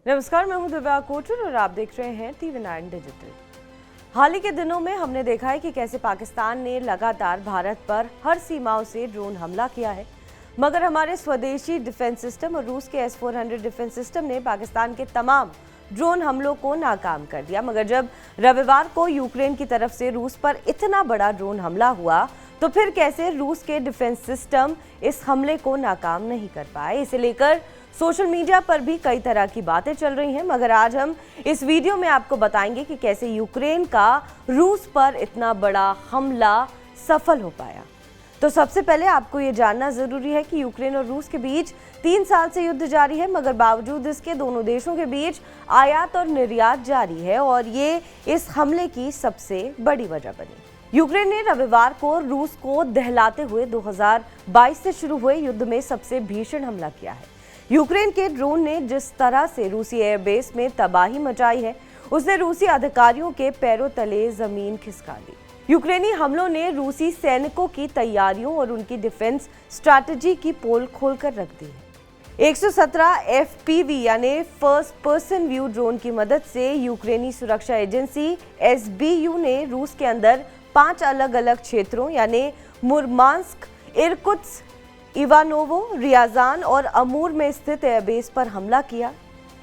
नमस्कार, मैं हूं दिव्या कोटर और आप देख रहे हैं TV9 डिजिटल। हाल ही के दिनों में हमने देखा है कि कैसे पाकिस्तान ने लगातार भारत पर हर सीमाओं से ड्रोन हमला किया है, मगर हमारे स्वदेशी डिफेंस सिस्टम और रूस के S-400 डिफेंस सिस्टम ने पाकिस्तान के तमाम ड्रोन हमलों को नाकाम कर दिया। मगर जब रविवार को यूक्रेन की तरफ से रूस पर इतना बड़ा ड्रोन हमला हुआ, तो फिर कैसे रूस के डिफेंस सिस्टम इस हमले को नाकाम नहीं कर पाए, इसे लेकर सोशल मीडिया पर भी कई तरह की बातें चल रही हैं। मगर आज हम इस वीडियो में आपको बताएंगे कि कैसे यूक्रेन का रूस पर इतना बड़ा हमला सफल हो पाया। तो सबसे पहले आपको ये जानना जरूरी है कि यूक्रेन और रूस के बीच 3 साल से युद्ध जारी है, मगर बावजूद इसके दोनों देशों के बीच आयात और निर्यात जारी है और ये इस हमले की सबसे बड़ी वजह बनी। यूक्रेन ने रविवार को रूस को दहलाते हुए 2022 से शुरू हुए युद्ध में सबसे भीषण हमला किया है। यूक्रेन के ड्रोन ने जिस तरह से रूसी एयरबेस में तबाही मचाई है, उसने रूसी अधिकारियों के पैरों तले जमीन खिसका दी। यूक्रेनी हमलों ने रूसी सैनिकों की तैयारियों और उनकी डिफेंस स्ट्रैटेजी की पोल खोलकर रख दी है। 117 FPV यानी फर्स्ट पर्सन व्यू ड्रोन की मदद से यूक्रेनी सुरक्षा एजेंसी SBU ने रूस के अंदर 5 अलग अलग क्षेत्रों यानी मुर्मांस्क, इरकुत्स्क, इवानोवो, रियाजान और अमूर में स्थित एयरबेस पर हमला किया।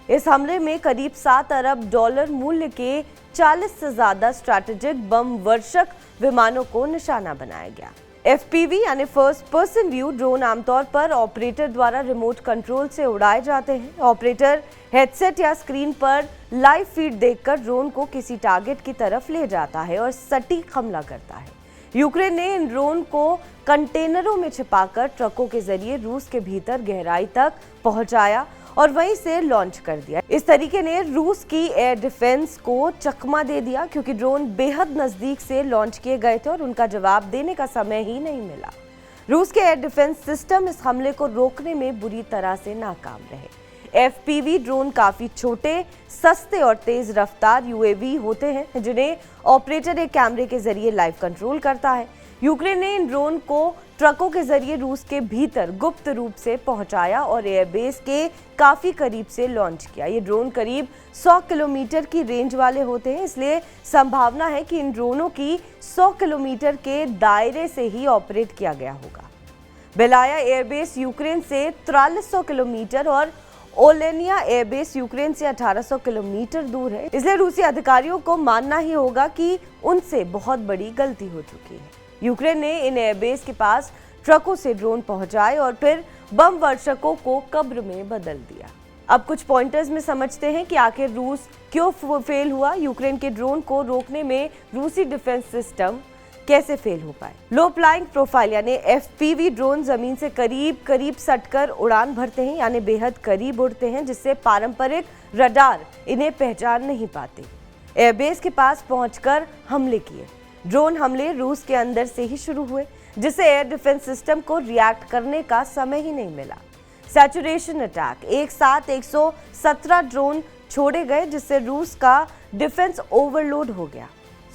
इस हमले में करीब $7 अरब मूल्य के 40 से ज्यादा स्ट्रैटेजिक बम वर्षक विमानों को निशाना बनाया गया। FPV यानी फर्स्ट पर्सन व्यू ड्रोन आमतौर पर ऑपरेटर द्वारा रिमोट कंट्रोल से उड़ाए जाते हैं। ऑपरेटर हेडसेट या स्क्रीन पर लाइव फीड देखकर ड्रोन को किसी टारगेट की तरफ ले जाता है और सटीक हमला करता है। यूक्रेन ने इन ड्रोन को कंटेनरों में छिपाकर ट्रकों के जरिए रूस के भीतर गहराई तक पहुंचाया और वहीं से लॉन्च कर दिया। इस तरीके ने रूस की एयर डिफेंस को चकमा दे दिया, क्योंकि ड्रोन बेहद नजदीक से लॉन्च किए गए थे और उनका जवाब देने का समय ही नहीं मिला। रूस के एयर डिफेंस सिस्टम इस हमले को रोकने में बुरी तरह से नाकाम रहे। FPV ड्रोन काफी छोटे, सस्ते और तेज रफ्तार UAV होते हैं, जिन्हें ऑपरेटर एक कैमरे के जरिए लाइव कंट्रोल करता है। यूक्रेन ने इन ड्रोन को ट्रकों के जरिए रूस के भीतर गुप्त रूप से पहुंचाया और एयरबेस के काफी करीब से लॉन्च किया। ये ड्रोन करीब 100 किलोमीटर की रेंज वाले होते हैं, इसलिए संभावना है कि इन ड्रोनों की 100 किलोमीटर के दायरे से ही ऑपरेट किया गया होगा। बेलाया एयरबेस यूक्रेन से 4300 किलोमीटर और ओलेनिया एयरबेस यूक्रेन से 1800 किलोमीटर दूर है, इसलिए रूसी अधिकारियों को मानना ही होगा कि उनसे बहुत बड़ी गलती हो चुकी है। यूक्रेन ने इन एयरबेस के पास ट्रकों से ड्रोन पहुंचाए और फिर बम वर्षकों को कब्र में बदल दिया। अब कुछ पॉइंटर्स में समझते हैं कि आखिर रूस क्यों फेल हुआ। यूक्रेन के ड्रोन को रोकने में रूसी डिफेंस सिस्टम कैसे फेल हो पाए। लो फ्लाइंग प्रोफाइल यानी FPV ड्रोन जमीन से करीब सटकर उड़ान भरते हैं, यानी बेहद करीब उड़ते हैं, जिससे पारंपरिक रडार इन्हें पहचान नहीं पाते। एयरबेस के पास पहुंचकर हमले किए। ड्रोन हमले रूस के अंदर से ही शुरू हुए, जिससे एयर डिफेंस सिस्टम को रिएक्ट करने का समय ही नहीं मिला। सैचुरेशन अटैक, एक साथ 117 ड्रोन छोड़े गए, जिससे रूस का डिफेंस ओवरलोड हो गया।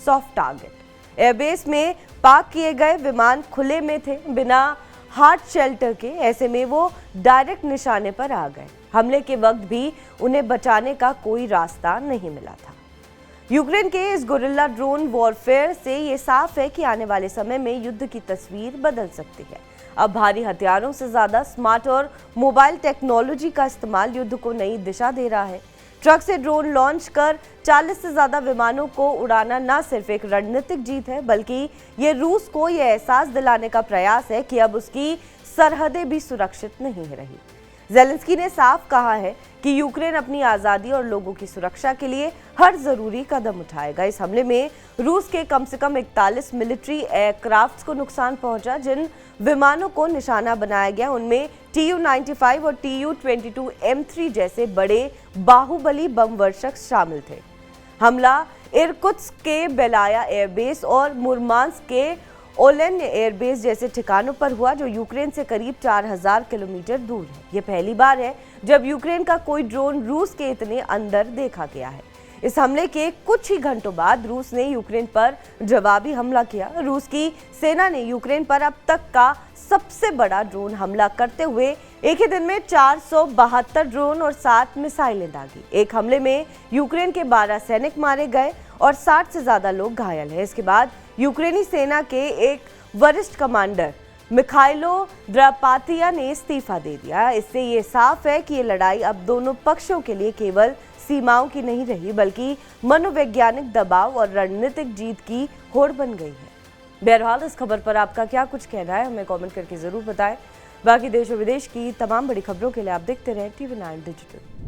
सॉफ्ट टारगेट, एयरबेस में पार्क किए गए विमान खुले में थे, बिना हार्ड शेल्टर के, ऐसे में वो डायरेक्ट निशाने पर आ गए। हमले के वक्त भी उन्हें बचाने का कोई रास्ता नहीं मिला था। यूक्रेन के इस गोरिल्ला ड्रोन वॉरफेयर से ये साफ है कि आने वाले समय में युद्ध की तस्वीर बदल सकती है। अब भारी हथियारों से ज्यादा स्मार्ट और मोबाइल टेक्नोलॉजी का इस्तेमाल युद्ध को नई दिशा दे रहा है। ट्रक से ड्रोन लॉन्च कर 40 से ज्यादा विमानों को उड़ाना न सिर्फ एक रणनीतिक जीत है, बल्कि ये रूस को यह एहसास दिलाने का प्रयास है कि अब उसकी सरहदें भी सुरक्षित नहीं रही। ज़ेलेंस्की ने साफ कहा है कि यूक्रेन अपनी आज़ादी और लोगों की सुरक्षा के लिए हर जरूरी कदम उठाएगा। इस हमले में रूस के कम से कम 41 मिलिट्री एयरक्राफ्ट्स को नुकसान पहुंचा। जिन विमानों को निशाना बनाया गया उनमें Tu-95 और Tu-22M3 जैसे बड़े बाहुबली बम वर्षक शामिल थे। हमला इरकुत्स्क के बेलाया एयरबेस और मुर्मांस्क के ओलेन्य एयरबेस जैसे ठिकानों पर हुआ, जो यूक्रेन से करीब 4000 किलोमीटर दूर है। ये पहली बार है जब यूक्रेन का कोई ड्रोन रूस के इतने अंदर देखा गया है। इस हमले के कुछ ही घंटों बाद रूस ने यूक्रेन पर जवाबी हमला किया। रूस की सेना ने यूक्रेन पर अब तक का सबसे बड़ा ड्रोन हमला करते हुए एक ही दिन में 472 ड्रोन और 7 मिसाइलें दागी। एक हमले में यूक्रेन के 12 सैनिक मारे गए और 60 से ज्यादा लोग घायल हैं। इसके बाद यूक्रेनी सेना के एक वरिष्ठ कमांडर मिखाइलो द्रापातिया ने इस्तीफा दे दिया। इससे ये साफ है कि ये लड़ाई अब दोनों पक्षों के लिए केवल सीमाओं की नहीं रही, बल्कि मनोवैज्ञानिक दबाव और रणनीतिक जीत की होड़ बन गई है। बहरहाल इस खबर पर आपका क्या कुछ कहना है, हमें कमेंट करके जरूर बताएं। बाकी देश और विदेश की तमाम बड़ी खबरों के लिए आप देखते रहें TV9 डिजिटल।